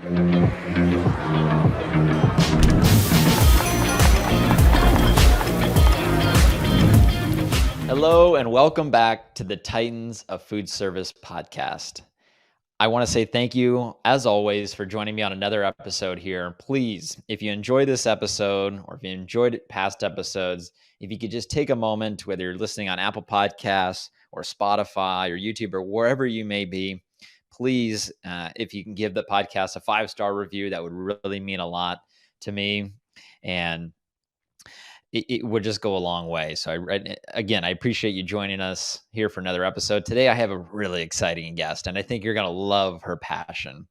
Hello and welcome back to the Titans of Foodservice Podcast. I want to say thank you, as always, for joining me on another episode here. Please, if you enjoy this episode or if you enjoyed past episodes, if you could just take a moment, whether you're listening on Apple Podcasts or Spotify or YouTube or wherever you may be, please, if you can give the podcast a 5-star review, that would really mean a lot to me. And it would just go a long way. So I appreciate you joining us here for another episode. Today, I have a really exciting guest, and I think you're going to love her passion.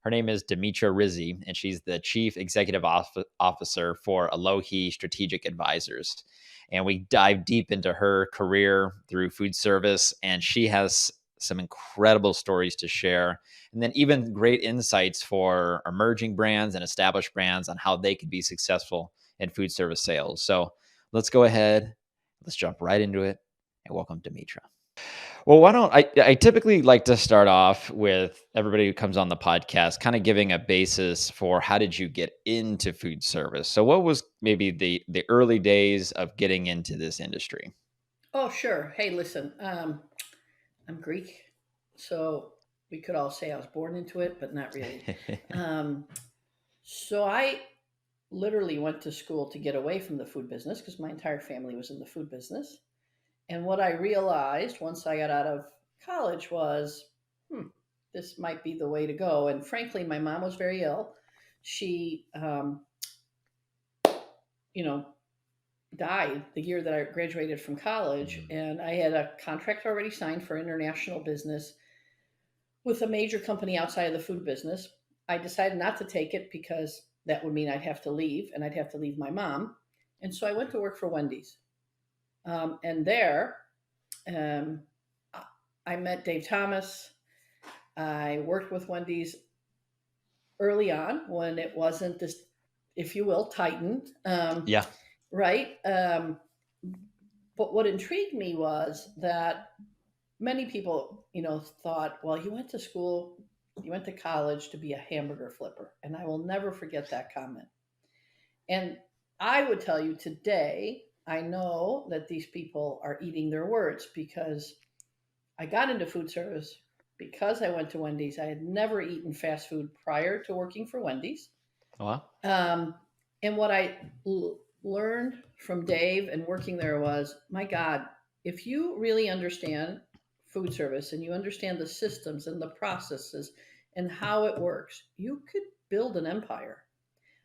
Her name is Dimitra Rizzi, and she's the Chief Executive Officer for Alohi Strategic Advisors. And we dive deep into her career through food service, and she has some incredible stories to share, and then even great insights for emerging brands and established brands on how they could be successful in food service sales. So let's go ahead, let's jump right into it, and welcome Demetria. Well, why don't I typically like to start off with everybody who comes on the podcast kind of giving a basis for how did you get into food service? So what was maybe the early days of getting into this industry? Oh, sure. Hey, listen, I'm Greek, so we could all say I was born into it, but not really. So I literally went to school to get away from the food business because my entire family was in the food business. And what I realized once I got out of college was, this might be the way to go. And frankly, my mom was very ill. She, died the year that I graduated from college, and I had a contract already signed for international business with a major company outside of the food business. I decided not to take it because that would mean I'd have to leave, and I'd have to leave my mom. And so I went to work for Wendy's. And there, I met Dave Thomas. I worked with Wendy's early on when it wasn't this, if you will, Titan. Yeah. Right. But what intrigued me was that many people, thought, well, you went to school, you went to college to be a hamburger flipper. And I will never forget that comment. And I would tell you today, I know that these people are eating their words because I got into food service because I went to Wendy's. I had never eaten fast food prior to working for Wendy's. Wow. And what I learned from Dave and working there was, my God, if you really understand food service and you understand the systems and the processes and how it works, you could build an empire.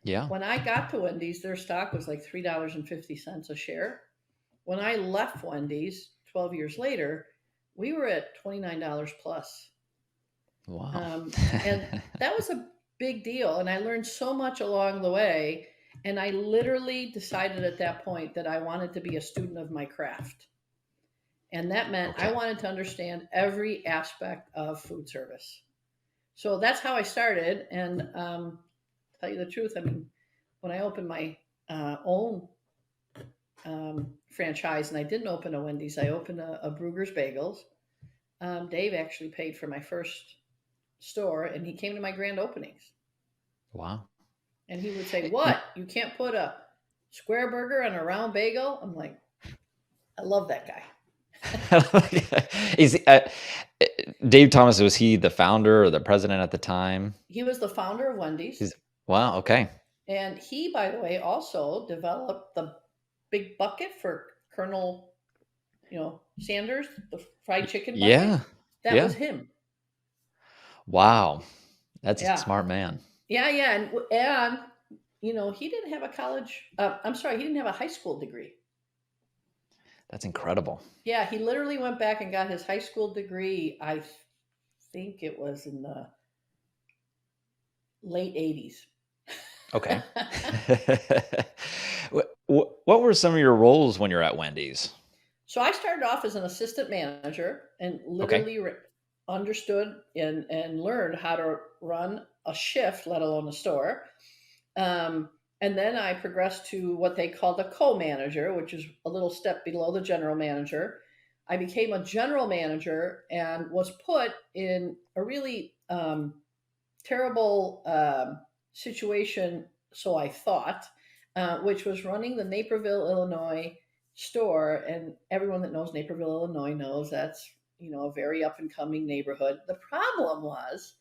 Yeah. When I got to Wendy's, their stock was like $3.50 a share. When I left Wendy's 12 years later, we were at $29 plus. Wow. And that was a big deal. And I learned so much along the way. And I literally decided at that point that I wanted to be a student of my craft. And that meant I wanted to understand every aspect of food service. So that's how I started. And tell you the truth, I mean, when I opened my own franchise, and I didn't open a Wendy's, I opened a Bruegger's Bagels. Dave actually paid for my first store, and he came to my grand openings. Wow. And he would say, what? You can't put a square burger on a round bagel? I'm like, I love that guy. Is Dave Thomas, was he the founder or the president at the time? He was the founder of Wendy's. Wow, okay. And he, by the way, also developed the big bucket for Colonel, Sanders, the fried chicken bucket. Yeah. That was him. Wow. That's a smart man. Yeah. And he didn't have a he didn't have a high school degree. That's incredible. Yeah, he literally went back and got his high school degree. I think it was in the late 80s. Okay. What were some of your roles when you're at Wendy's? So I started off as an assistant manager and literally understood and learned how to run a shift, let alone a store. And then I progressed to what they called a co-manager, which is a little step below the general manager. I became a general manager and was put in a really terrible situation, so I thought, which was running the Naperville, Illinois store. And everyone that knows Naperville, Illinois knows that's, a very up and coming neighborhood. The problem was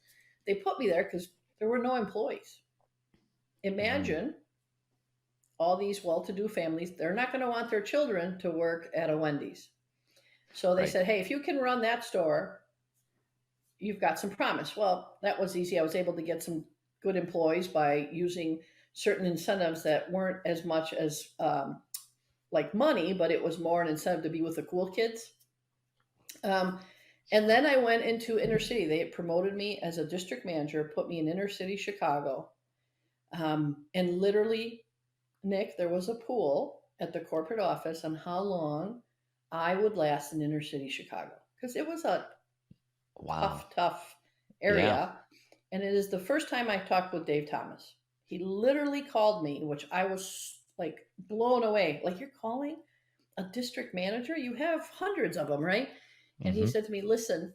they put me there because there were no employees. Imagine all these well-to-do families, they're not going to want their children to work at a Wendy's. So they said, hey, if you can run that store, you've got some promise. Well, that was easy. I was able to get some good employees by using certain incentives that weren't as much as like money, but it was more an incentive to be with the cool kids. And then I went into inner city. They promoted me as a district manager, put me in inner city Chicago. And literally, Nick, there was a pool at the corporate office on how long I would last in inner city Chicago, because it was a tough area. Yeah. And it is the first time I talked with Dave Thomas. He literally called me, which I was like blown away. Like, you're calling a district manager? You have hundreds of them, right? And he said to me, listen,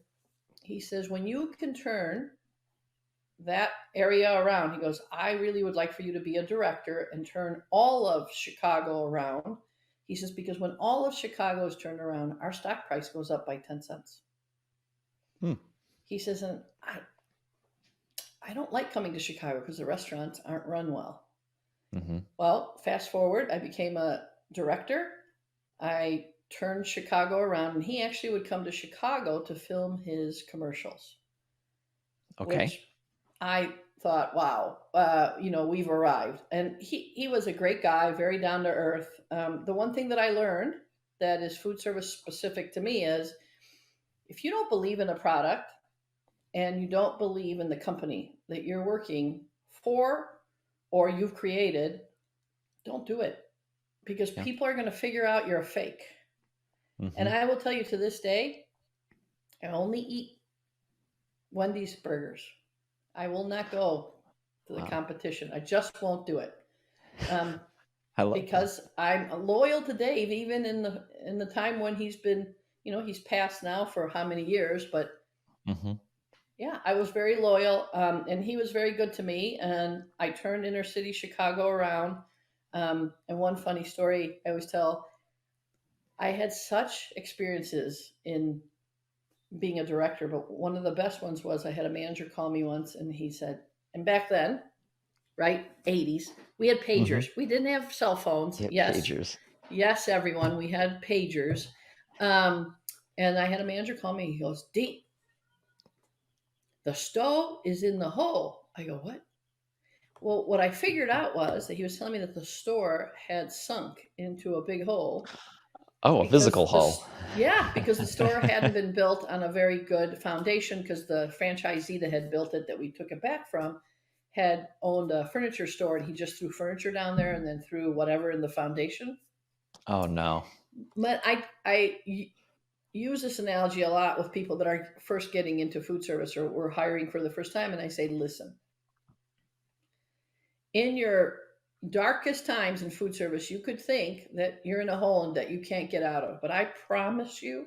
he says, when you can turn that area around, he goes, I really would like for you to be a director and turn all of Chicago around. He says, because when all of Chicago is turned around, our stock price goes up by 10 cents. He says, and I don't like coming to Chicago because the restaurants aren't run well. Well, fast forward, I became a director. I turned Chicago around, and he actually would come to Chicago to film his commercials. Okay. Which I thought, wow, we've arrived. And he was a great guy, very down to earth. The one thing that I learned that is food service specific to me is, if you don't believe in a product and you don't believe in the company that you're working for or you've created, don't do it, because people are going to figure out you're a fake. And I will tell you, to this day, I only eat Wendy's burgers. I will not go to the competition. I just won't do it. Because I'm loyal to Dave, even in the time when he's been, he's passed now for how many years, but yeah, I was very loyal, and he was very good to me, and I turned inner city Chicago around. And one funny story I always tell, I had such experiences in being a director, but one of the best ones was, I had a manager call me once, and he said, and back then, right, 80s, we had pagers. We didn't have cell phones. Yes. Pagers. Yes, everyone. We had pagers. And I had a manager call me. He goes, D, the stove is in the hole. I go, what? Well, what I figured out was that he was telling me that the store had sunk into a big hole. Oh, a physical hole. Yeah, because the store hadn't been built on a very good foundation, because the franchisee that had built it, that we took it back from, had owned a furniture store, and he just threw furniture down there and then threw whatever in the foundation. Oh, no. But I use this analogy a lot with people that are first getting into food service or were hiring for the first time. And I say, listen, in your darkest times in food service, you could think that you're in a hole and that you can't get out of. But I promise you,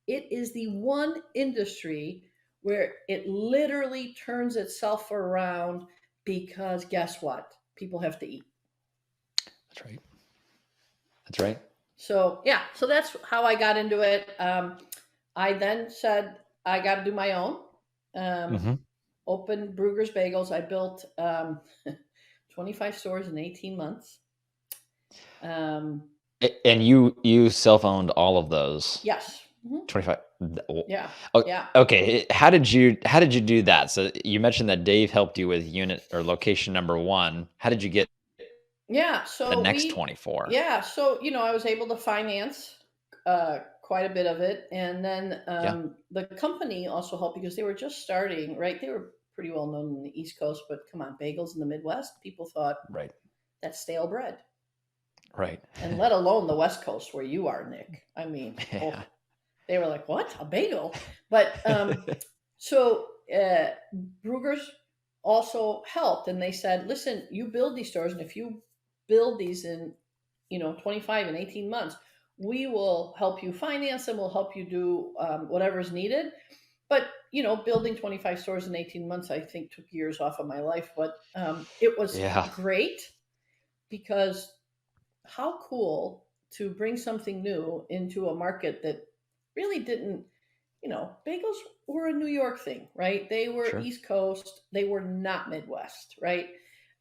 it is the one industry where it literally turns itself around, because guess what? People have to eat. That's right. That's right. So, yeah, so that's how I got into it. I then said, I got to do my own. Opened Bruegger's Bagels. I built 25 stores in 18 months. And you self-owned all of those? Yes. 25. Yeah. Oh, yeah. Okay. How did you do that? So you mentioned that Dave helped you with unit or location number 1. How did you get so the next 24? Yeah. So, I was able to finance quite a bit of it. And then the company also helped, because they were just starting, right? They were pretty well known in the East Coast, but come on, bagels in the Midwest, people thought, right, that's stale bread. Right. And let alone the West Coast where you are, Nick. I mean, they were like, what? A bagel? But so Bruegger's also helped, and they said, listen, you build these stores, and if you build these in 25 and 18 months, we will help you finance them, we'll help you do whatever's needed. But building 25 stores in 18 months, I think took years off of my life, but it was great because how cool to bring something new into a market that really didn't, bagels were a New York thing, right? They were East Coast. They were not Midwest, right?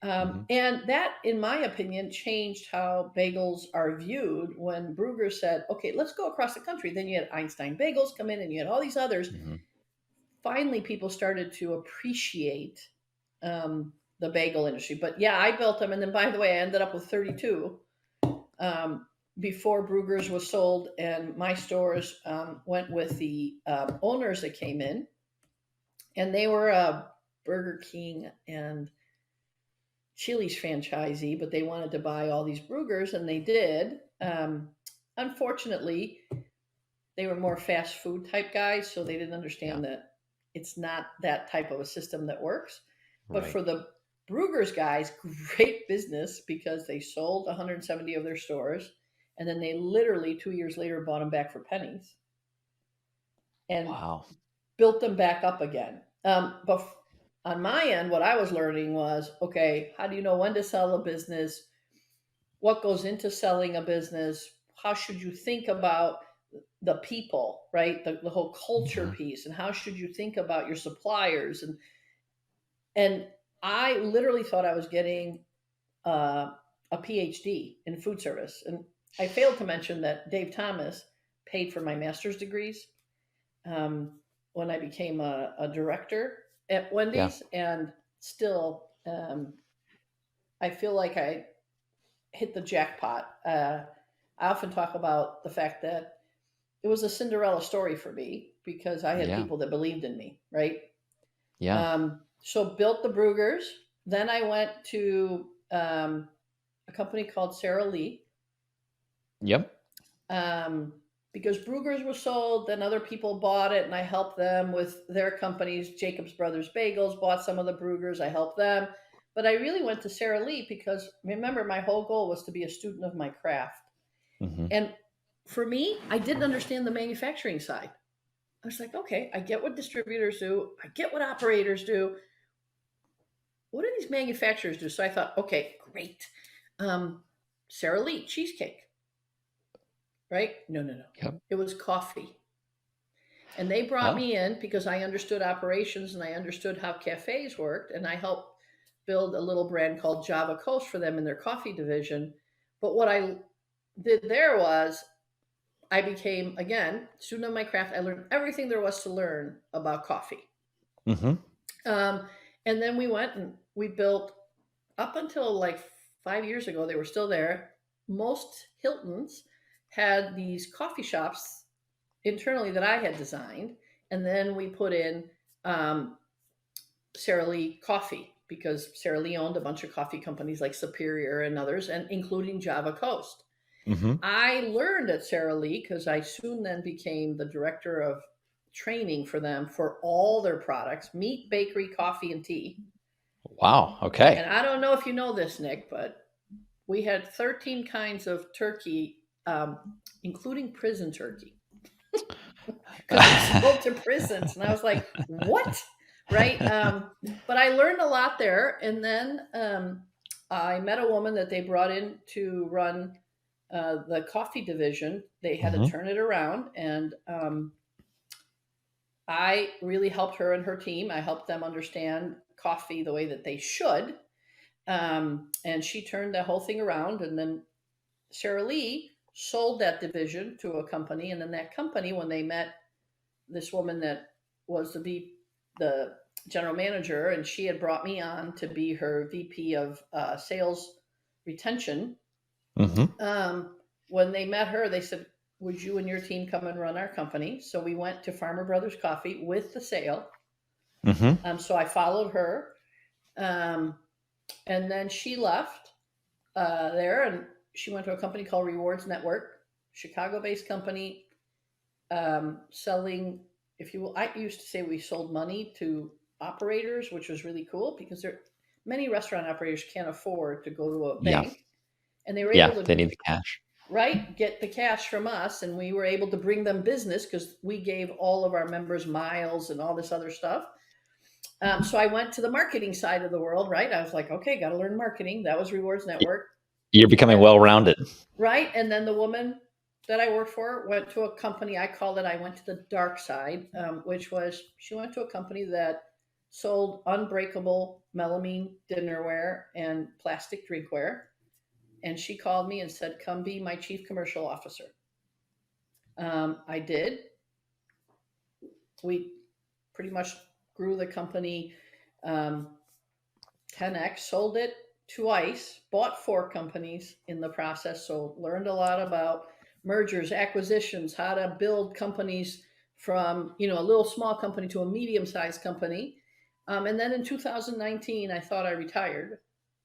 And that, in my opinion, changed how bagels are viewed when Bruegger said, okay, let's go across the country. Then you had Einstein Bagels come in and you had all these others. Finally, people started to appreciate the bagel industry. But yeah, I built them. And then, by the way, I ended up with 32 before Bruegger's was sold. And my stores went with the owners that came in. And they were a Burger King and Chili's franchisee, but they wanted to buy all these Brueggers, and they did. Unfortunately, they were more fast food type guys, so they didn't understand that it's not that type of a system that works. But for the Bruegger's guys, great business because they sold 170 of their stores, and then they literally 2 years later bought them back for pennies and built them back up again. But on my end, what I was learning was, okay, how do you know when to sell a business? What goes into selling a business? How should you think about the people, right? The whole culture piece, and how should you think about your suppliers? And I literally thought I was getting a PhD in food service. And I failed to mention that Dave Thomas paid for my master's degrees when I became a director at Wendy's. And still, I feel like I hit the jackpot. I often talk about the fact that it was a Cinderella story for me because I had people that believed in me, right? So built the Brueggers. Then I went to a company called Sara Lee. Because Bruegger's was sold, then other people bought it, and I helped them with their companies. Jacob's Brothers Bagels bought some of the Brueggers. I helped them. But I really went to Sara Lee because, remember, my whole goal was to be a student of my craft. And for me, I didn't understand the manufacturing side. I was like, okay, I get what distributors do. I get what operators do. What do these manufacturers do? So I thought, okay, great. Sara Lee, cheesecake. Right? No. It was coffee. And they brought me in because I understood operations and I understood how cafes worked. And I helped build a little brand called Java Coast for them in their coffee division. But what I did there was I became, again, student of my craft. I learned everything there was to learn about coffee. And then we went and we built, up until like 5 years ago, they were still there. Most Hiltons had these coffee shops internally that I had designed. And then we put in Sara Lee Coffee because Sara Lee owned a bunch of coffee companies like Superior and others, and including Java Coast. I learned at Sara Lee because I soon then became the director of training for them for all their products: meat, bakery, coffee, and tea. Wow. Okay. And I don't know if you know this, Nick, but we had 13 kinds of turkey, including prison turkey, because it's sold to prisons. And I was like, what? Right? But I learned a lot there. And then I met a woman that they brought in to run the coffee division. They had to turn it around. And I really helped her and her team. I helped them understand coffee the way that they should. And she turned the whole thing around. And then Sara Lee sold that division to a company. And then that company, when they met this woman that was the general manager, and she had brought me on to be her VP of sales retention. When they met her, they said, would you and your team come and run our company? So we went to Farmer Brothers Coffee with the sale. So I followed her. And then she left there, and she went to a company called Rewards Network, Chicago-based company, selling, if you will, I used to say we sold money to operators, which was really cool because many restaurant operators can't afford to go to a bank. And they were able to they need the cash. right, get the cash from us, and we were able to bring them business because we gave all of our members miles and all this other stuff. So I went to the marketing side of the world, right? I was like, okay, got to learn marketing. That was Rewards Network. You're becoming well-rounded. Right. And then the woman that I worked for went to a company, I called it, I went to the dark side, which was she went to a company that sold unbreakable melamine dinnerware and plastic drinkware. And she called me and said, come be my chief commercial officer. I did. We pretty much grew the company 10x, sold it twice, bought 4 companies in the process. So learned a lot about mergers, acquisitions, how to build companies from, a little small company to a medium-sized company. And then in 2019, I thought I retired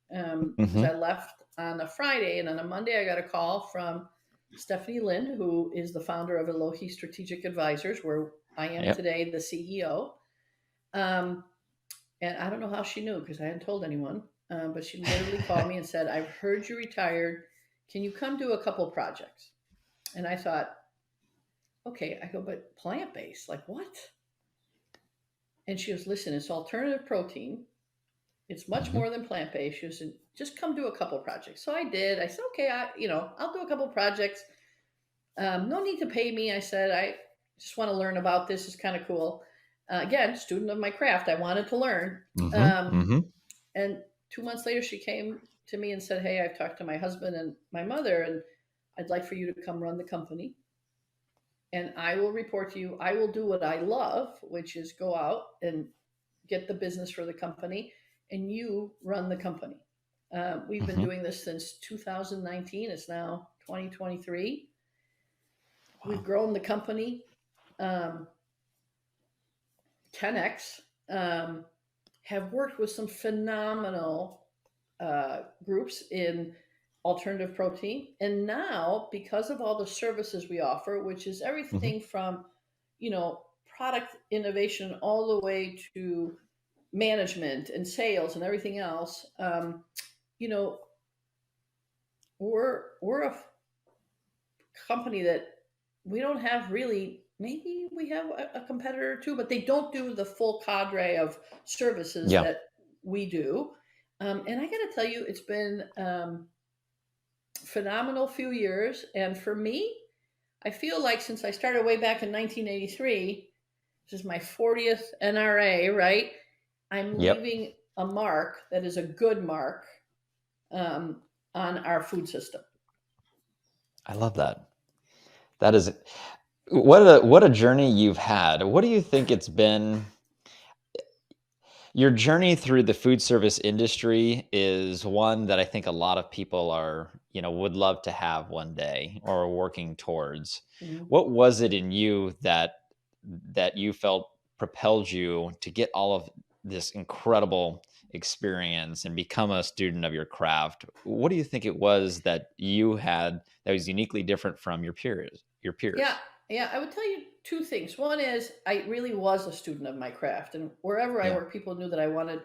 because I left on a Friday, and on a Monday, I got a call from Stephanie Lind, who is the founder of Alohi Strategic Advisors, where I am today the CEO. And I don't know how she knew because I hadn't told anyone, but she literally called me and said, I've heard you retired. Can you come do a couple projects? And I thought, okay. I go, but plant-based, like what? And she goes, listen, it's alternative protein. It's much more than plant-based. She said, just come do a couple projects. So I did. I said, okay, I'll do a couple projects. No need to pay me. I said, I just want to learn about this. It's kind of cool. Again, student of my craft. I wanted to learn. And 2 months later, she came to me and said, hey, I've talked to my husband and my mother, and I'd like for you to come run the company. And I will report to you. I will do what I love, which is go out and get the business for the company, and you run the company. We've been doing this since 2019. It's now 2023. Wow. We've grown the company 10x, have worked with some phenomenal groups in alternative protein. And now, because of all the services we offer, which is everything from, product innovation all the way to management and sales and everything else, we're a company that we don't have really. Maybe we have a competitor or two, but they don't do the full cadre of services that we do. And I got to tell you, it's been phenomenal few years. And for me, I feel like since I started way back in 1983, this is my 40th NRA, right? I'm leaving a mark that is a good mark on our food system. I love that. That is what a journey you've had. What do you think it's been? Your journey through the food service industry is one that I think a lot of people are, would love to have one day or are working towards. What was it in you that you felt propelled you to get all of this incredible experience and become a student of your craft? What do you think it was that you had that was uniquely different from your peers? Yeah, I would tell you 2 things. One is I really was a student of my craft, and wherever I worked, people knew that I wanted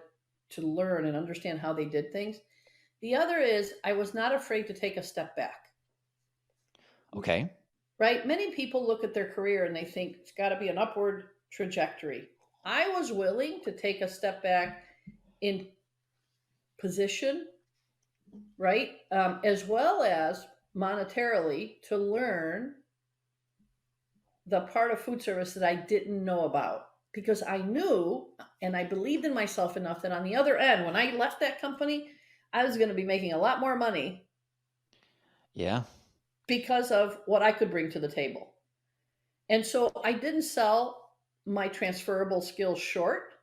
to learn and understand how they did things. The other is I was not afraid to take a step back. Okay. Right? Many people look at their career and they think it's got to be an upward trajectory. I was willing to take a step back in position, right? As well as monetarily to learn the part of food service that I didn't know about, because I knew and I believed in myself enough that on the other end, when I left that company, I was going to be making a lot more money. Yeah. Because of what I could bring to the table. And so I didn't sell my transferable skills short.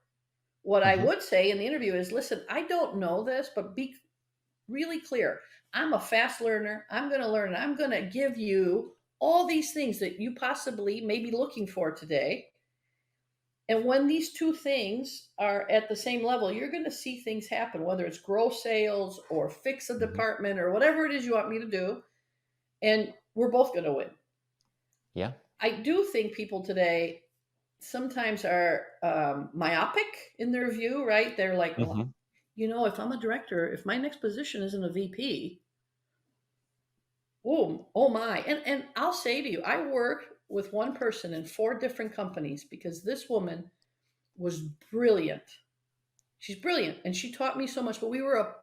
What I would say in the interview is, listen, I don't know this, but be really clear. I'm a fast learner. I'm going to learn. I'm going to give you all these things that you possibly may be looking for today. And when these 2 things are at the same level, you're going to see things happen, whether it's grow sales or fix a department or whatever it is you want me to do. And we're both going to win. Yeah. I do think people today sometimes are myopic in their view, right? They're like, well, if I'm a director, if my next position isn't a VP, oh my. And I'll say to you, I work with one person in 4 different companies because this woman was brilliant. She's brilliant and she taught me so much, but we were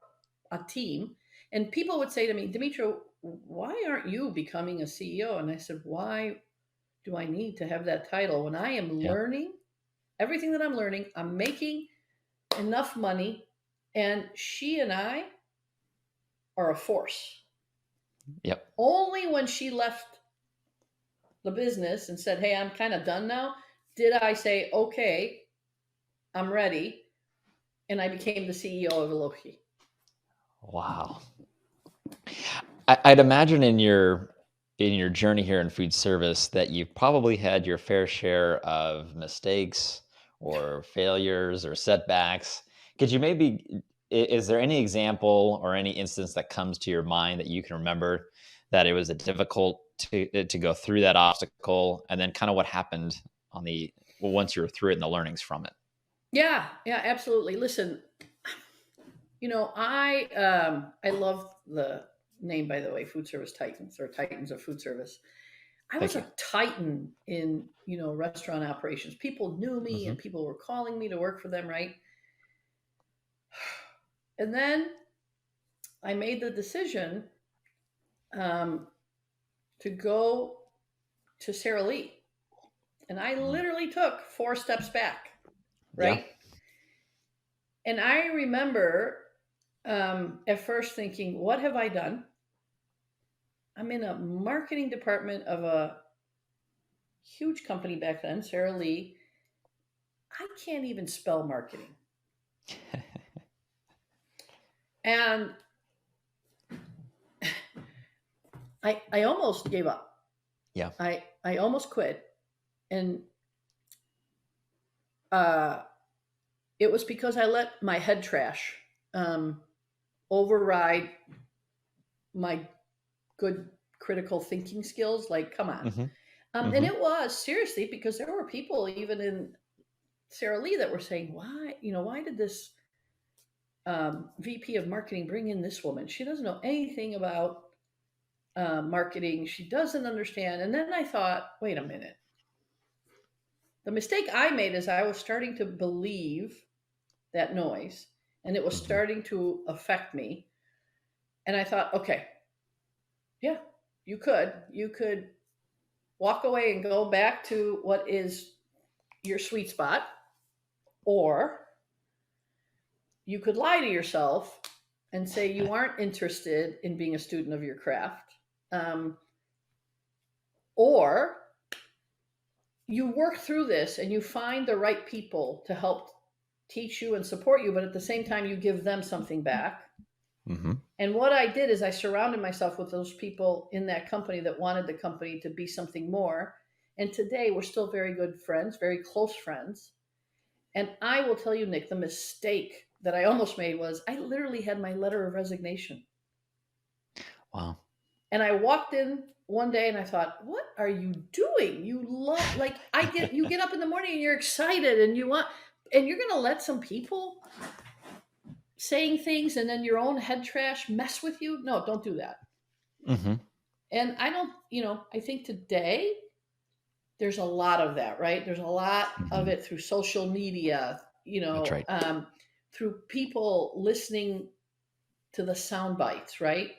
a team. And people would say to me, Demetria, why aren't you becoming a CEO? And I said, why do I need to have that title when I am Yeah. learning everything that I'm learning? I'm making enough money, and she and I are a force. Yep. Only when she left the business and said, hey, I'm kind of done now, did I say, okay, I'm ready. And I became the CEO of Elohi. Wow. I'd imagine in your journey here in food service that you've probably had your fair share of mistakes or failures or setbacks. Could you maybe is there any example or any instance that comes to your mind that you can remember that it was a difficult to go through that obstacle, and then kind of what happened on the once you were through it and the learnings from it? Yeah, absolutely. Listen, I love the name, by the way, Food Service Titans, or Titans of Food Service. I Thank was you. a titan in restaurant operations. People knew me Hmm. and people were calling me to work for them, right? And then I made the decision um, to go to Sara Lee, and I literally took 4 steps back, Yeah. right? And I remember at first thinking, what have I done? I'm in a marketing department of a huge company back then, Sara Lee. I can't even spell marketing. And I almost gave up. Yeah. I almost quit. And uh, it was because I let my head trash um, override my good critical thinking skills. Like, come on. Hmm. And Hmm. it was seriously because there were people even in Sara Lee that were saying, why did this VP of marketing bring in this woman? She doesn't know anything about marketing. She doesn't understand. And then I thought, wait a minute. The mistake I made is I was starting to believe that noise, and it was Hmm. starting to affect me. And I thought, okay, yeah, you could walk away and go back to what is your sweet spot, or you could lie to yourself and say you aren't interested in being a student of your craft, um, or you work through this and you find the right people to help teach you and support you, but at the same time you give them something back. Hmm. And what I did is I surrounded myself with those people in that company that wanted the company to be something more. And today we're still very good friends, very close friends. And I will tell you, Nick, the mistake that I almost made was I literally had my letter of resignation. Wow. And I walked in one day and I thought, what are you doing? You love, like, you get up in the morning and you're excited and and you're going to let some people saying things and then your own head trash mess with you? No, don't do that. Hmm. And I don't, I think today there's a lot of that, right? There's a lot of Hmm. it through social media, That's right. through people listening to the sound bites, right?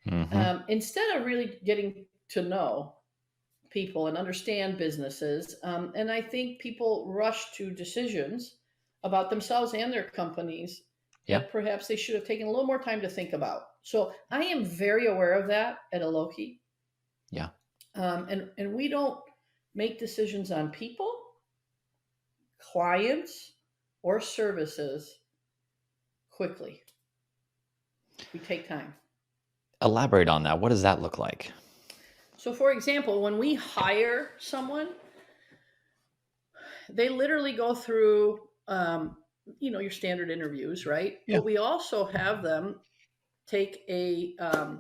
Hmm. Instead of really getting to know people and understand businesses. And I think people rush to decisions about themselves and their companies Yeah. that perhaps they should have taken a little more time to think about. So I am very aware of that at Alohi. Yeah. And we don't make decisions on people, clients, or services quickly. We take time. Elaborate on that. What does that look like? So, for example, when we hire someone, they literally go through, your standard interviews, right? Yeah. But we also have them take an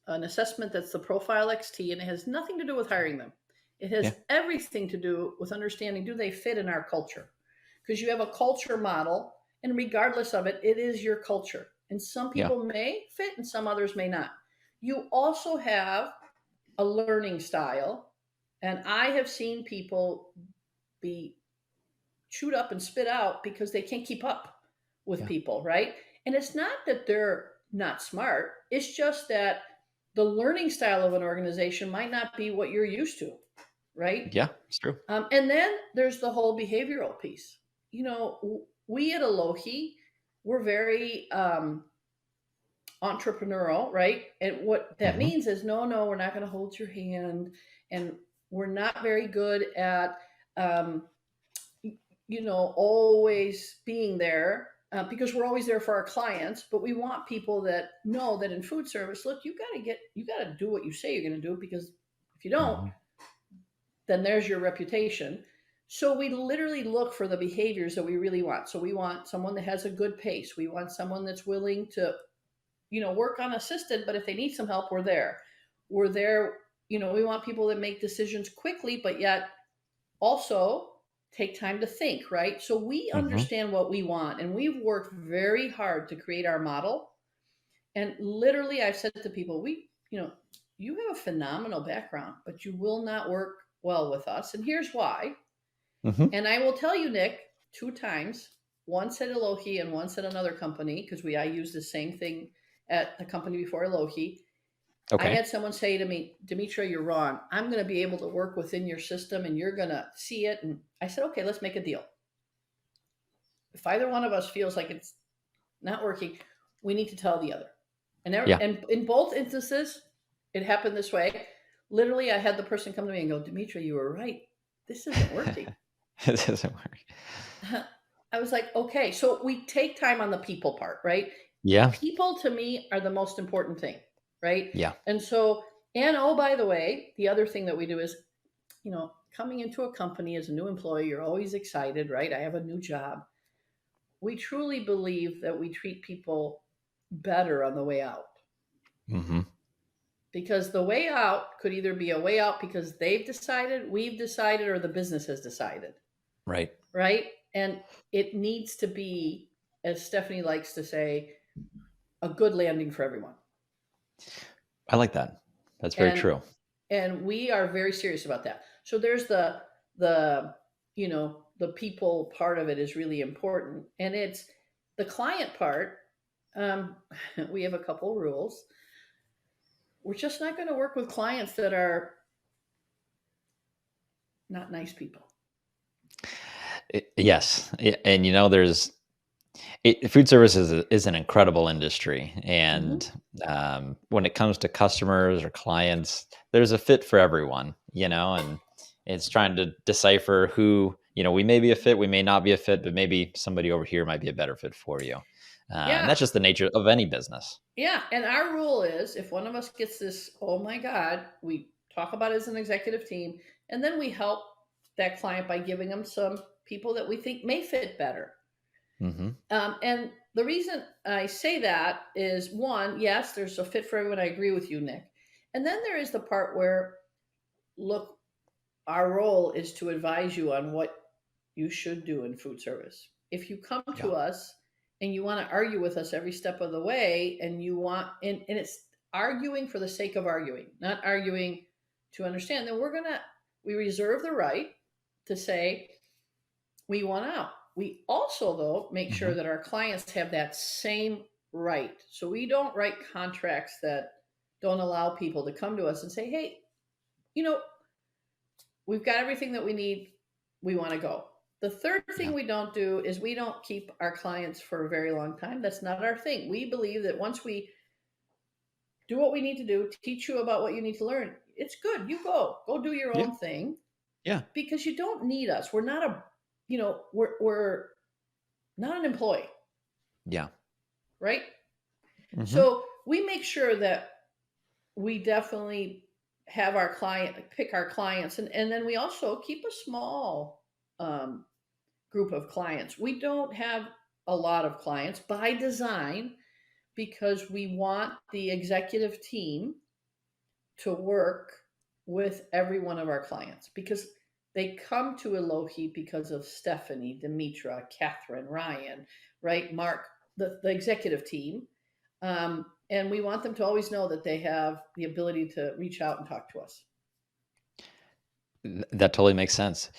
assessment that's the Profile XT, and it has nothing to do with hiring them. It Yeah. has everything to do with understanding, do they fit in our culture? Because you have a culture model, and regardless of it, it is your culture. And some Yeah. people may fit and some others may not. You also have a learning style. And I have seen people be chewed up and spit out because they can't keep up with Yeah. people, right? And it's not that they're not smart, it's just that the learning style of an organization might not be what you're used to, right? Yeah, it's true. And then there's the whole behavioral piece. We at Alohi, we're very entrepreneurial, right? And what that Hmm. means is no, we're not going to hold your hand. And we're not very good at, um, always being there because we're always there for our clients. But we want people that know that in food service, look, you got to do what you say you're going to do, because if you don't, Hmm. then there's your reputation. So we literally look for the behaviors that we really want. So we want someone that has a good pace. We want someone that's willing to, work unassisted, but if they need some help, we're there. We're there. We want people that make decisions quickly, but yet also take time to think, right? So we Hmm. understand what we want, and we've worked very hard to create our model. And literally, I've said to people, you have a phenomenal background, but you will not work well with us. And here's why. Hmm. And I will tell you, Nick, 2 times, once at Elohi and once at another company, because I used the same thing at the company before Elohi. I Okay. had someone say to me, Demetria, you're wrong. I'm going to be able to work within your system and you're going to see it. And I said, okay, let's make a deal. If either one of us feels like it's not working, we need to tell the other. Yeah. And in both instances, it happened this way. Literally, I had the person come to me and go, Demetria, you were right. This isn't working. It doesn't work. I was like, okay, so we take time on the people part, right? Yeah. People to me are the most important thing, right? Yeah. And so, and oh, by the way, the other thing that we do is, coming into a company as a new employee, you're always excited, right? I have a new job. We truly believe that we treat people better on the way out, Hmm. because the way out could either be a way out because they've decided, we've decided, or the business has decided, Right. right? And it needs to be, as Stephanie likes to say, a good landing for everyone. I like that. That's very And true. we are very serious about that. So there's the the people part of it is really important, and it's the client part. Um, we have a couple rules. We're just not going to work with clients that are not nice people. Yes. And there's food service is an incredible industry, Mm-hmm. and when it comes to customers or clients, there's a fit for everyone, and it's trying to decipher who, we may be a fit, we may not be a fit, but maybe somebody over here might be a better fit for you. And Yeah, that's just the nature of any business. yeah. And our rule is, if one of us gets this, oh my God, we talk about it as an executive team, and then we help that client by giving them some people that we think may fit better. Hmm. And the reason I say that is, one, yes, there's a fit for everyone. I agree with you, Nick. And then there is the part where, look, our role is to advise you on what you should do in food service. If you come Yeah. to us and you want to argue with us every step of the way, and you want, and it's arguing for the sake of arguing, not arguing to understand, then we reserve the right to say, we want out. We also, though, make sure Hmm. that our clients have that same right. So we don't write contracts that don't allow people to come to us and say, hey, you know, we've got everything that we need. We want to go. The third thing Yeah. we don't do is we don't keep our clients for a very long time. That's not our thing. We believe that once we do what we need to do, teach you about what you need to learn, it's good. You go do your Yeah. own thing, Yeah. because you don't need us. We're not we're not an employee, Yeah. right? Hmm. So we make sure that we definitely have our client pick our clients, and then we also keep a small um, group of clients. We don't have a lot of clients by design, because we want the executive team to work with every one of our clients, because they come to Elohi because of Stephanie, Dimitra, Catherine, Ryan, right? Mark, the executive team. And we want them to always know that they have the ability to reach out and talk to us. That totally makes sense.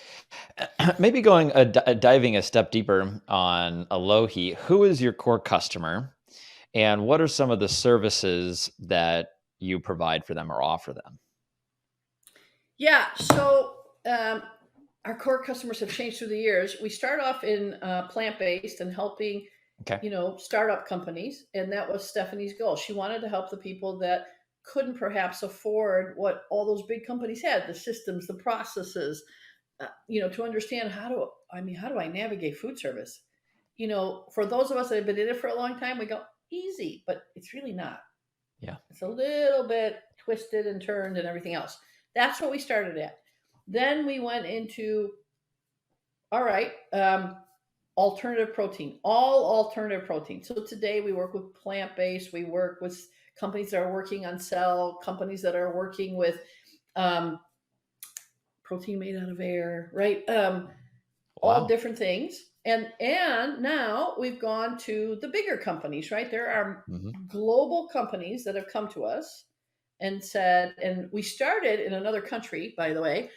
Maybe diving a step deeper on Alohi, who is your core customer and what are some of the services that you provide for them or offer them? Yeah. So our core customers have changed through the years. We start off in plant-based and helping, Okay. startup companies. And that was Stephanie's goal. She wanted to help the people that couldn't perhaps afford what all those big companies had, the systems, the processes, to understand how do I navigate food service? For those of us that have been in it for a long time, we go easy, but it's really not. Yeah. It's a little bit twisted and turned and everything else. That's what we started at. Then we went into, all right, alternative protein, all alternative protein. So today we work with plant-based. We work with companies that are working on cell, companies that are working with protein made out of air, right? All Wow. different things. And now we've gone to the bigger companies, right? There are global companies that have come to us and said, and we started in another country, by the way,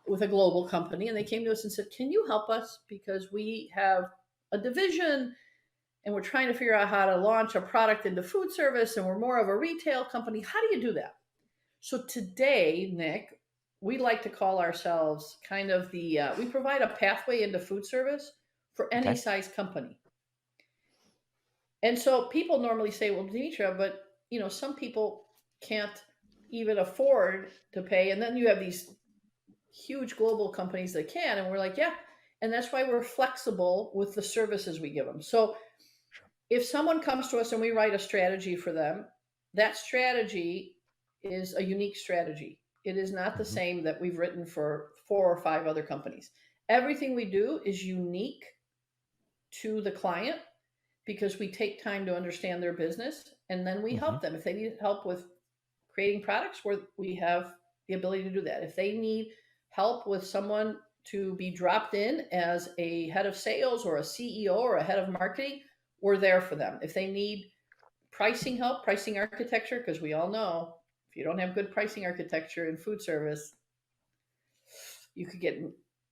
with a global company, and they came to us and said, can you help us? Because we have a division and we're trying to figure out how to launch a product into food service, and we're more of a retail company. How do you do that? So today, Nick, we like to call ourselves kind of we provide a pathway into food service for any size company. And so people normally say, well, Demetria, but some people can't even afford to pay. And then you have these huge global companies that can. And we're like, yeah. And that's why we're flexible with the services we give them. So if someone comes to us and we write a strategy for them, that strategy is a unique strategy. It is not the same that we've written for 4 or 5 other companies. Everything we do is unique to the client because we take time to understand their business, and then we help them. If they need help with creating products, we have the ability to do that. If they need help with someone to be dropped in as a head of sales or a CEO or a head of marketing, we're there for them. If they need pricing help, pricing architecture, because we all know if you don't have good pricing architecture in food service, you could get in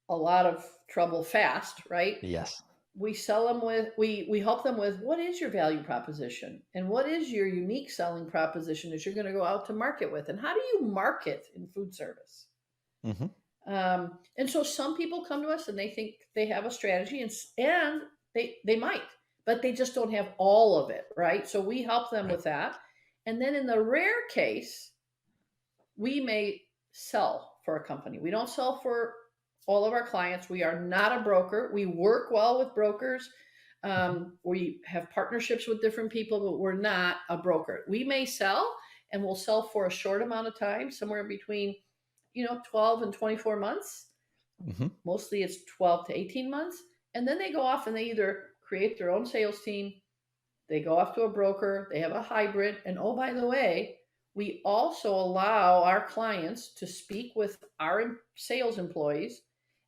a lot of trouble fast, right? Yes. We sell them with, we help them with what is your value proposition and what is your unique selling proposition that you're going to go out to market with, and how do you market in food service? And so some people come to us and they think they have a strategy, and they might, but they just don't have all of it, right? So we help them with that. And then in the rare case, we may sell for a company. We don't sell for all of our clients. We are not a broker. We work well with brokers. We have partnerships with different people, but we're not a broker. We may sell, and we'll sell for a short amount of time, somewhere between 12 and 24 months. Mostly it's 12 to 18 months. And then they go off and they either create their own sales team, they go off to a broker, they have a hybrid. And oh, by the way, we also allow our clients to speak with our sales employees.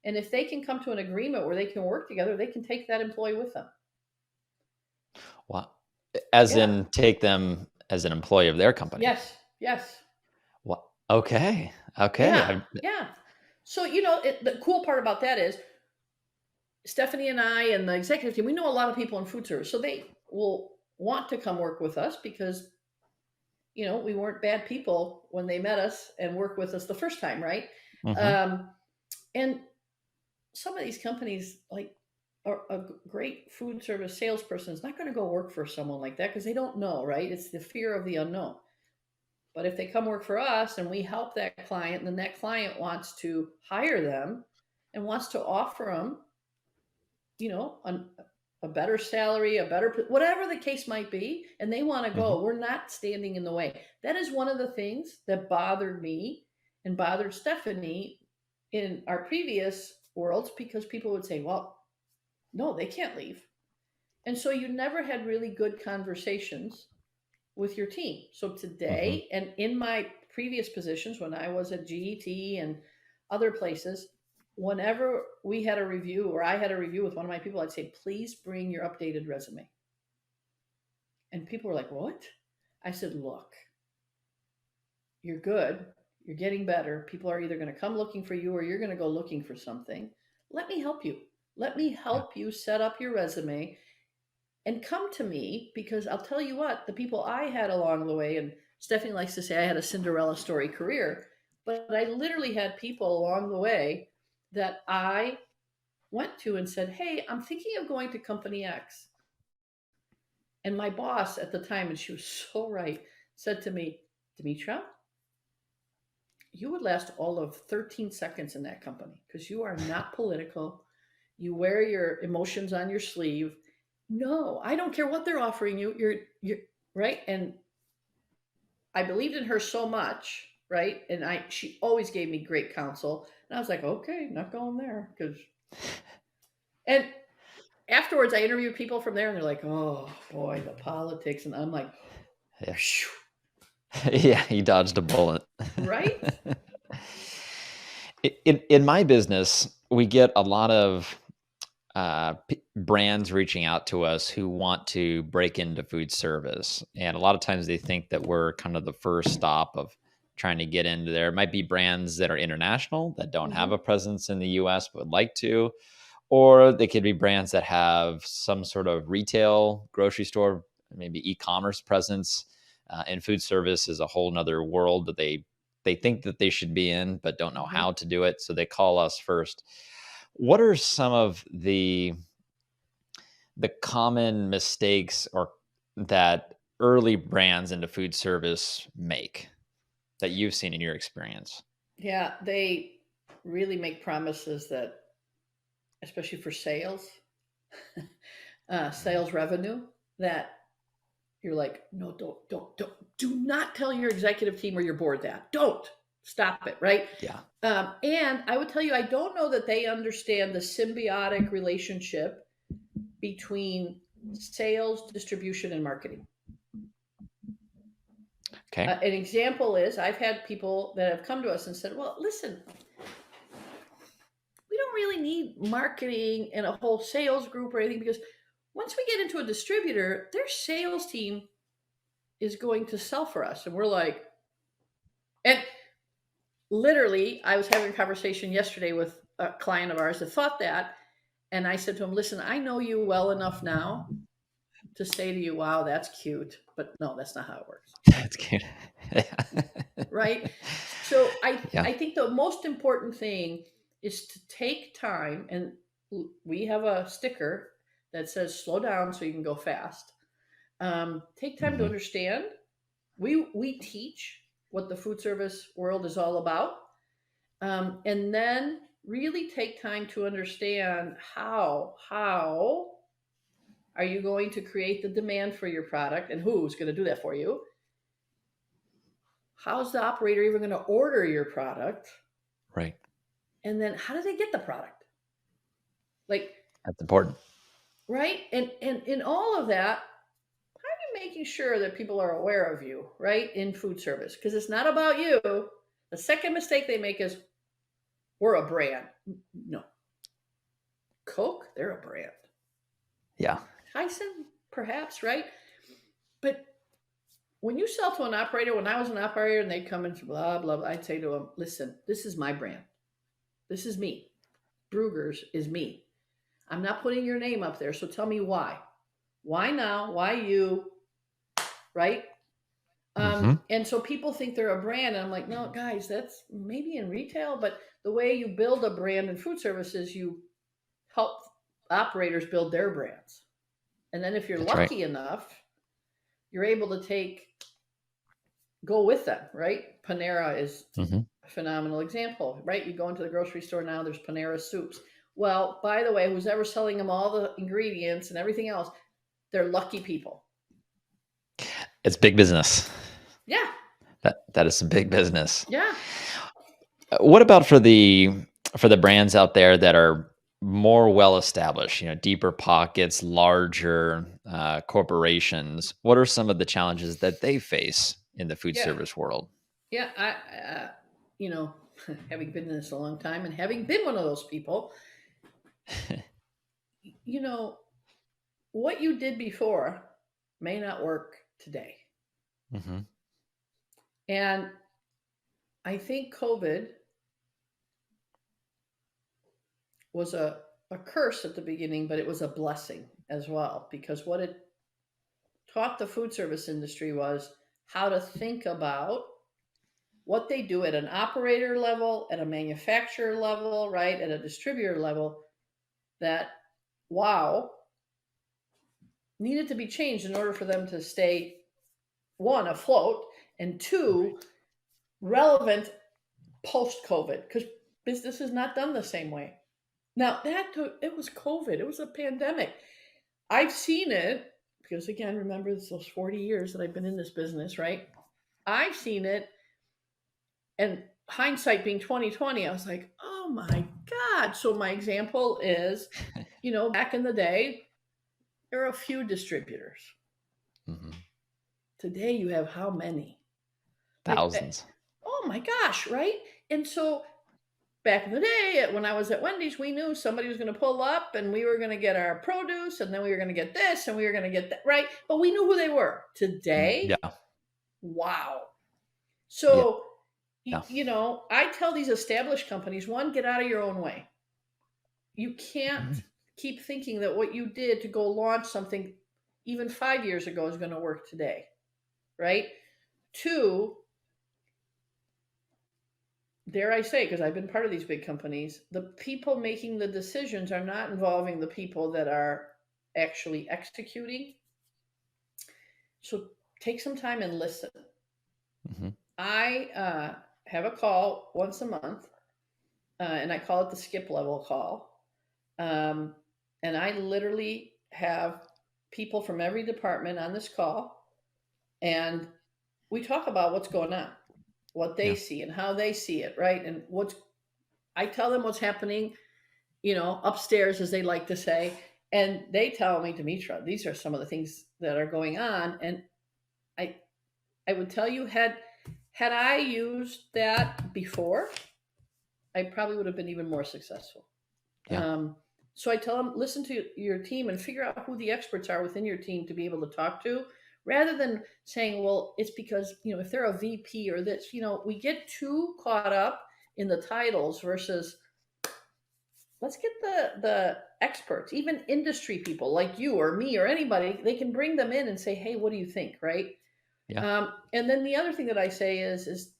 And if they can come to an agreement where they can work together, they can take that employee with them. Wow. As in take them as an employee of their company? Yes. Well, okay. Yeah. So, the cool part about that is Stephanie and I and the executive team, we know a lot of people in food service. So they will want to come work with us because, we weren't bad people when they met us and worked with us the first time, right? And some of these companies, like a great food service salesperson is not going to go work for someone like that because they don't know, right? It's the fear of the unknown. But if they come work for us and we help that client, and then that client wants to hire them and wants to offer them, a better salary, whatever the case might be, and they want to go, we're not standing in the way. That is one of the things that bothered me and bothered Stephanie in our previous worlds, because people would say, well, no, they can't leave. And so you never had really good conversations with your team. So today, and in my previous positions, when I was at GET and other places, whenever we had a review or I had a review with one of my people, I'd say, please bring your updated resume. And people were like, what? I said, look, you're good. You're getting better. People are either going to come looking for you or you're going to go looking for something. Let me help you. Let me Yeah. help you set up your resume and come to me, because I'll tell you what, the people I had along the way, and Stephanie likes to say I had a Cinderella story career, but I literally had people along the way that I went to and said, hey, I'm thinking of going to company X. And my boss at the time, and she was so right, said to me, Demetria, you would last all of 13 seconds in that company because you are not political. You wear your emotions on your sleeve. No, I don't care what they're offering you. You're right. And I believed in her so much, right? And she always gave me great counsel. And I was like, okay, not going there. And afterwards I interviewed people from there and they're like, oh boy, the politics. And I'm like, Yeah. Yeah, you dodged a bullet. right? In my business, we get a lot of brands reaching out to us who want to break into food service. And a lot of times they think that we're kind of the first stop of trying to get into there. It might be brands that are international that don't have a presence in the US but would like to, or they could be brands that have some sort of retail, grocery store, maybe e-commerce presence. And food service is a whole nother world that they think that they should be in, but don't know how to do it. So they call us first. What are some of the common mistakes or that early brands into food service make that you've seen in your experience? Yeah, they really make promises that, especially for sales, sales revenue, that you're like, no, don't, do not tell your executive team or your board that. Don't stop it, right? Yeah. And I would tell you, I don't know that they understand the symbiotic relationship between sales, distribution, and marketing. Okay. An example is I've had people that have come to us and said, well, listen, we don't really need marketing and a whole sales group or anything, because once we get into a distributor, their sales team is going to sell for us. And we're like, and literally, I was having a conversation yesterday with a client of ours that thought that. And I said to him, listen, I know you well enough now to say to you, wow, that's cute. But no, that's not how it works. That's cute. Right? So Yeah. I think the most important thing is to take time, and we have a sticker that says slow down so you can go fast. Take time to understand. We teach what the food service world is all about. And then really take time to understand how are you going to create the demand for your product, and who's going to do that for you? How's the operator even going to order your product? Right. And then how do they get the product? Like, that's important. Right? And in all of that, how are you making sure that people are aware of you, right? In food service? Because it's not about you. The second mistake they make is, we're a brand. No. Coke, they're a brand. Yeah. Tyson, perhaps, right? But when you sell to an operator, when I was an operator and they'd come and blah, blah, blah, I'd say to them, listen, this is my brand. This is me. Bruegger's is me. I'm not putting your name up there, so tell me why. Why now? Why you? Right? And so people think they're a brand. And I'm like, no, guys, that's maybe in retail, but the way you build a brand in food service is you help operators build their brands. And then if you're That's lucky enough, you're able to go with them, right? Panera is a phenomenal example, right? You go into the grocery store now, there's Panera soups. Well, by the way, who's ever selling them all the ingredients and everything else, they're lucky people. It's big business. Yeah. That is some big business. Yeah. What about for the brands out there that are more well established, deeper pockets, larger corporations? What are some of the challenges that they face in the food service world? Yeah, having been in this a long time and having been one of those people, what you did before may not work today. Mm-hmm. And I think COVID was a curse at the beginning, but it was a blessing as well, because what it taught the food service industry was how to think about what they do at an operator level, at a manufacturer level, right, at a distributor level, that, wow, needed to be changed in order for them to stay, one, afloat, and two, relevant post COVID, because business is not done the same way. Now, it was COVID, it was a pandemic. I've seen it because, again, remember those 40 years that I've been in this business, right? I've seen it, and hindsight being 2020, I was like, oh my God. So my example is, back in the day, there are a few distributors. Mm-hmm. Today you have how many? Like, Thousands. oh my gosh, right? And so back in the day, when I was at Wendy's, we knew somebody was going to pull up and we were going to get our produce, and then we were going to get this and we were going to get that, right? But we knew who they were. Today, Yeah. wow. Yeah. So, Yeah. I tell these established companies, one, get out of your own way. You can't Mm-hmm. keep thinking that what you did to go launch something even 5 years ago is going to work today, right? Two, dare I say, because I've been part of these big companies, the people making the decisions are not involving the people that are actually executing. So take some time and listen. Mm-hmm. I have a call once a month, and I call it the skip level call. And I literally have people from every department on this call, and we talk about what's going on, what they Yeah. see, and how they see it, right? And I tell them what's happening, upstairs, as they like to say, and they tell me, Dimitra, these are some of the things that are going on. And I I would tell you, had I used that before, I probably would have been even more successful. Yeah. So I tell them, listen to your team and figure out who the experts are within your team to be able to talk to, rather than saying, well, it's because, if they're a VP or this, we get too caught up in the titles versus, let's get the experts, even industry people like you or me or anybody. They can bring them in and say, hey, what do you think, right? Yeah. And then the other thing that I say is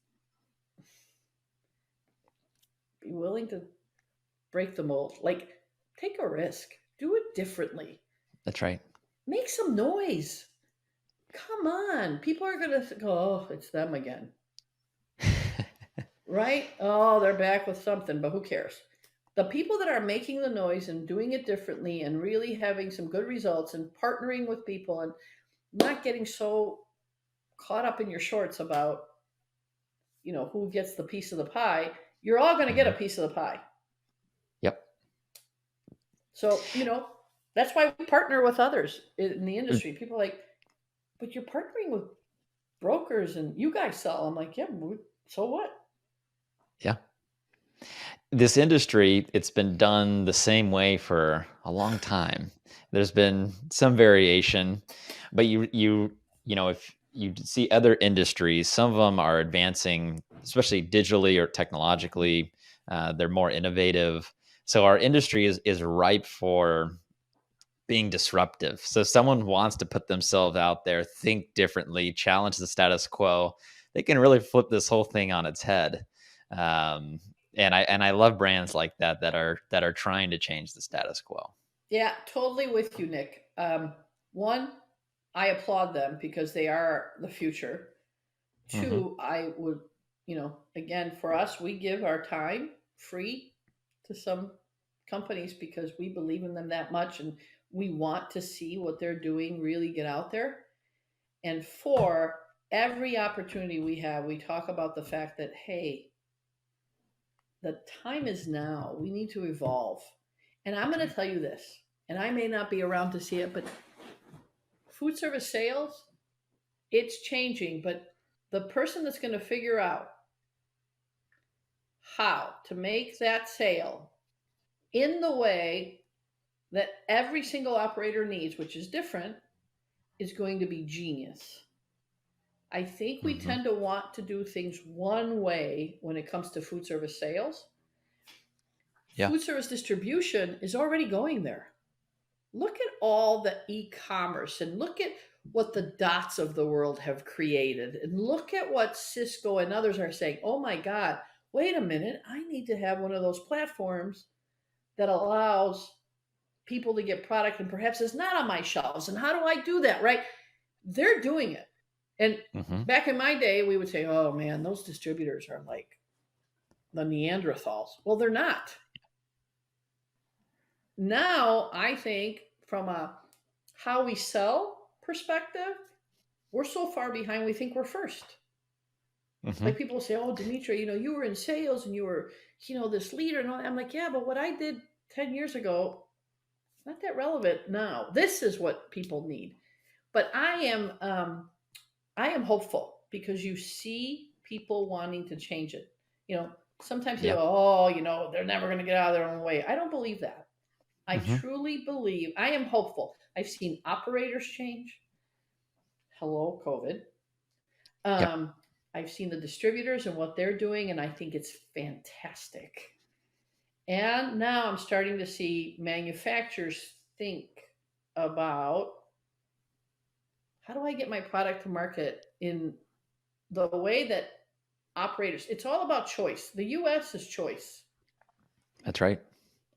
be willing to break the mold. Like, take a risk, do it differently, That's right. make some noise. Come on, people are gonna go, oh, it's them again, right? Oh, they're back with something, but who cares? The people that are making the noise and doing it differently and really having some good results and partnering with people and not getting so caught up in your shorts about, who gets the piece of the pie. You're all going to get Mm-hmm. a piece of the pie. Yep. So, that's why we partner with others in the Mm. industry. People are like, but you're partnering with brokers and you guys sell. I'm like, yeah, so what? Yeah. This industry, it's been done the same way for a long time. There's been some variation, but if you see other industries, some of them are advancing, especially digitally or technologically. They're more innovative. So our industry is ripe for being disruptive. So if someone wants to put themselves out there, think differently, challenge the status quo, they can really flip this whole thing on its head. Um, and I love brands like that are trying to change the status quo. Yeah, totally with you, Nick. One, I applaud them because they are the future. Hmm. Two, I would, again, for us, we give our time free to some companies because we believe in them that much and we want to see what they're doing really get out there. And four, every opportunity we have, we talk about the fact that, hey, the time is now. We need to evolve. And I'm going to tell you this, and I may not be around to see it, but food service sales, it's changing. But the person that's going to figure out how to make that sale in the way that every single operator needs, which is different, is going to be genius. I think we tend to want to do things one way when it comes to food service sales. Yeah. Food service distribution is already going there. Look at all the e-commerce and look at what the dots of the world have created and look at what Cisco and others are saying. Oh my God, wait a minute. I need to have one of those platforms that allows people to get product and perhaps it's not on my shelves. And how do I do that? Right? They're doing it. And back in my day, we would say, oh man, those distributors are like the Neanderthals. Well, they're not. Now, I think from a how we sell perspective, we're so far behind, we think we're first. Like people say, oh, Demetria, you were in sales and you were, this leader. And all that. I'm like, yeah, but what I did 10 years ago, not that relevant now. This is what people need. But I am hopeful because you see people wanting to change it. Sometimes you go, they're never going to get out of their own way. I don't believe that. I truly believe, I am hopeful. I've seen operators change. Hello, COVID. I've seen the distributors and what they're doing, and I think it's fantastic. And now I'm starting to see manufacturers think about how do I get my product to market in the way that operators, it's all about choice. The US is choice. That's right.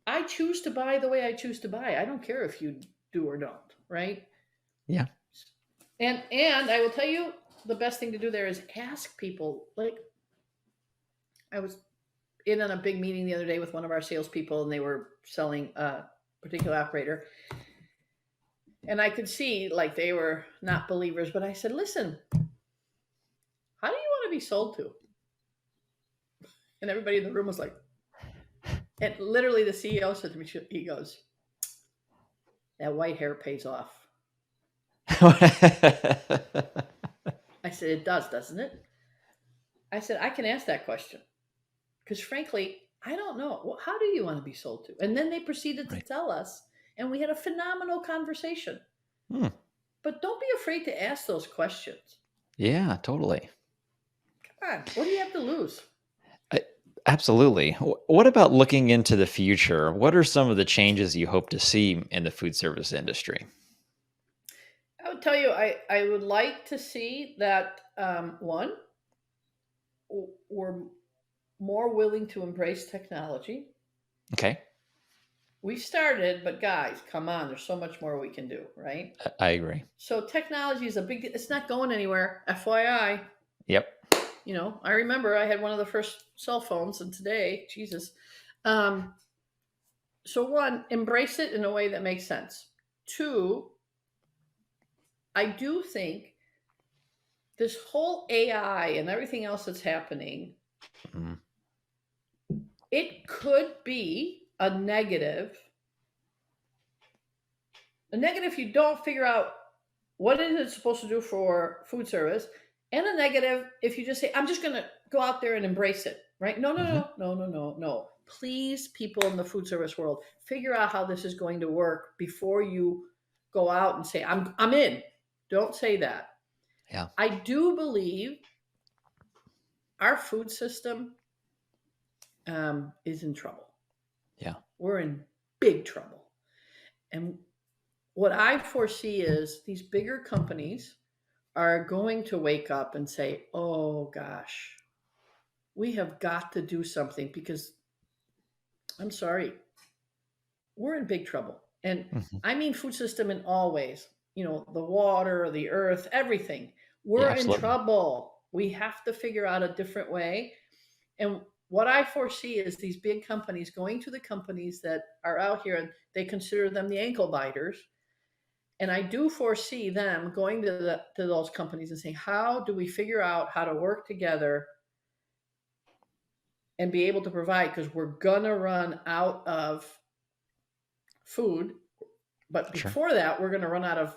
I choose to buy the way I choose to buy. I don't care if you do or don't, right? Yeah. And I will tell you the best thing to do there is ask people. Like I was in on a big meeting the other day with one of our salespeople and they were selling a particular operator. And I could see like they were not believers, but I said, listen, how do you want to be sold to? And everybody in the room was like, and literally the CEO said to me, he goes, that white hair pays off. I said, it does, doesn't it? I said, I can ask that question. Because frankly, I don't know. Well, how do you want to be sold to? And then they proceeded to tell us, and we had a phenomenal conversation. But don't be afraid to ask those questions. Yeah, totally. Come on, what do you have to lose? Absolutely. What about looking into the future? What are some of the changes you hope to see in the food service industry? I would tell you, I would like to see that, one, we're more willing to embrace technology. Okay. We started, but guys, come on, there's so much more we can do, right? I agree. So technology is it's not going anywhere, FYI. Yep. I remember I had one of the first cell phones, and today, Jesus. So one, embrace it in a way that makes sense. Two, I do think this whole AI and everything else that's happening, it could be a negative. A negative if you don't figure out what is it supposed to do for food service, and a negative if you just say, I'm just going to go out there and embrace it, right? No. Please, people in the food service world, figure out how this is going to work before you go out and say, I'm in. Don't say that. Yeah. I do believe our food system is in trouble. Yeah. We're in big trouble. And what I foresee is these bigger companies are going to wake up and say, oh gosh, we have got to do something because I'm sorry, we're in big trouble. And I mean food system in all ways, the water, the earth, everything. We're in trouble. We have to figure out a different way. And what I foresee is these big companies going to the companies that are out here and they consider them the ankle biters. And I do foresee them going to those companies and saying, how do we figure out how to work together and be able to provide? Because we're going to run out of food. But before that, we're going to run out of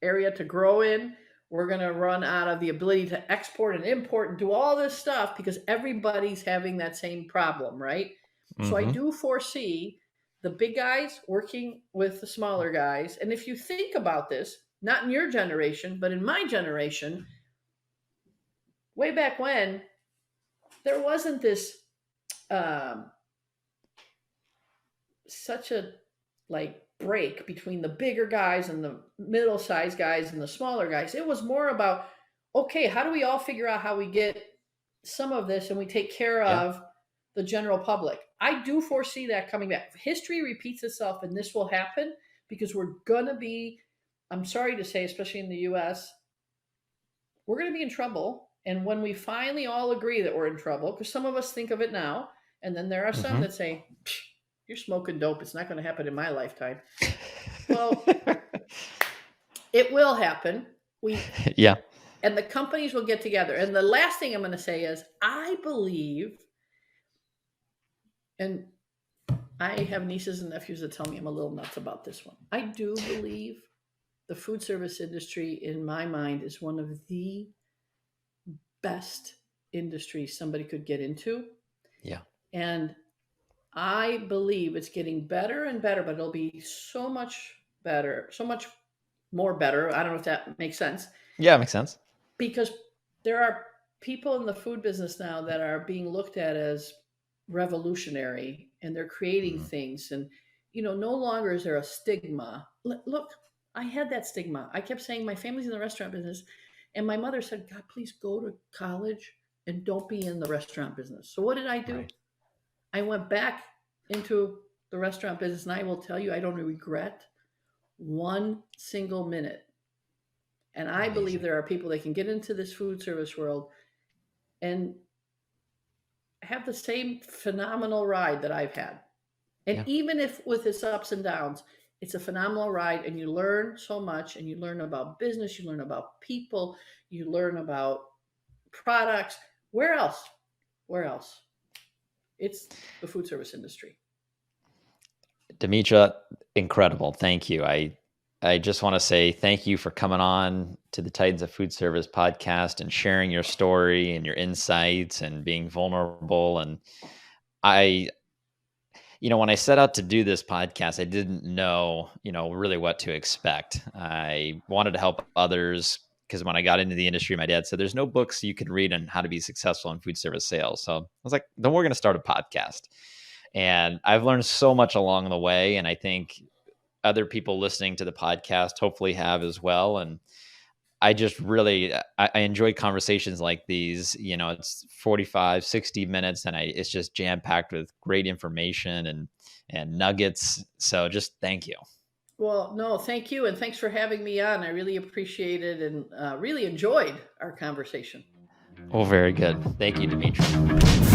area to grow in. We're going to run out of the ability to export and import and do all this stuff because everybody's having that same problem, right? So I do foresee the big guys working with the smaller guys. And if you think about this, not in your generation, but in my generation, way back when, there wasn't this such a break between the bigger guys and the middle-sized guys and the smaller guys. It was more about, okay, how do we all figure out how we get some of this and we take care of the general public? I do foresee that coming back. History repeats itself, and this will happen because we're going to be, I'm sorry to say, especially in the US, we're going to be in trouble. And when we finally all agree that we're in trouble, because some of us think of it now, and then there are some that say, you're smoking dope. It's not going to happen in my lifetime. Well, it will happen. And the companies will get together. And the last thing I'm going to say is, I believe, and I have nieces and nephews that tell me I'm a little nuts about this one. I do believe the food service industry, in my mind, is one of the best industries somebody could get into. Yeah. And I believe it's getting better and better, but it'll be so much better, so much more better. I don't know if that makes sense. Yeah, it makes sense. Because there are people in the food business now that are being looked at as revolutionary, and they're creating things. And, no longer is there a stigma. Look, I had that stigma. I kept saying my family's in the restaurant business, and my mother said, God, please go to college and don't be in the restaurant business. So what did I do? Right. I went back into the restaurant business, and I will tell you, I don't regret one single minute. And I believe there are people that can get into this food service world and have the same phenomenal ride that I've had. And even if with its ups and downs, it's a phenomenal ride, and you learn so much, and you learn about business, you learn about people, you learn about products. Where else? It's the food service industry. Demetria, incredible. Thank you. I just want to say thank you for coming on to the Titans of Foodservice podcast and sharing your story and your insights and being vulnerable. And when I set out to do this podcast, I didn't know, really what to expect. I wanted to help others because when I got into the industry, my dad said, there's no books you can read on how to be successful in food service sales. So I was like, then we're going to start a podcast. And I've learned so much along the way. And I think other people listening to the podcast hopefully have as well. And I just really, I enjoy conversations like these. It's 45, 60 minutes, and it's just jam-packed with great information and nuggets. So just thank you. Well, no, thank you. And thanks for having me on. I really appreciate it and really enjoyed our conversation. Oh, very good. Thank you, Demetria.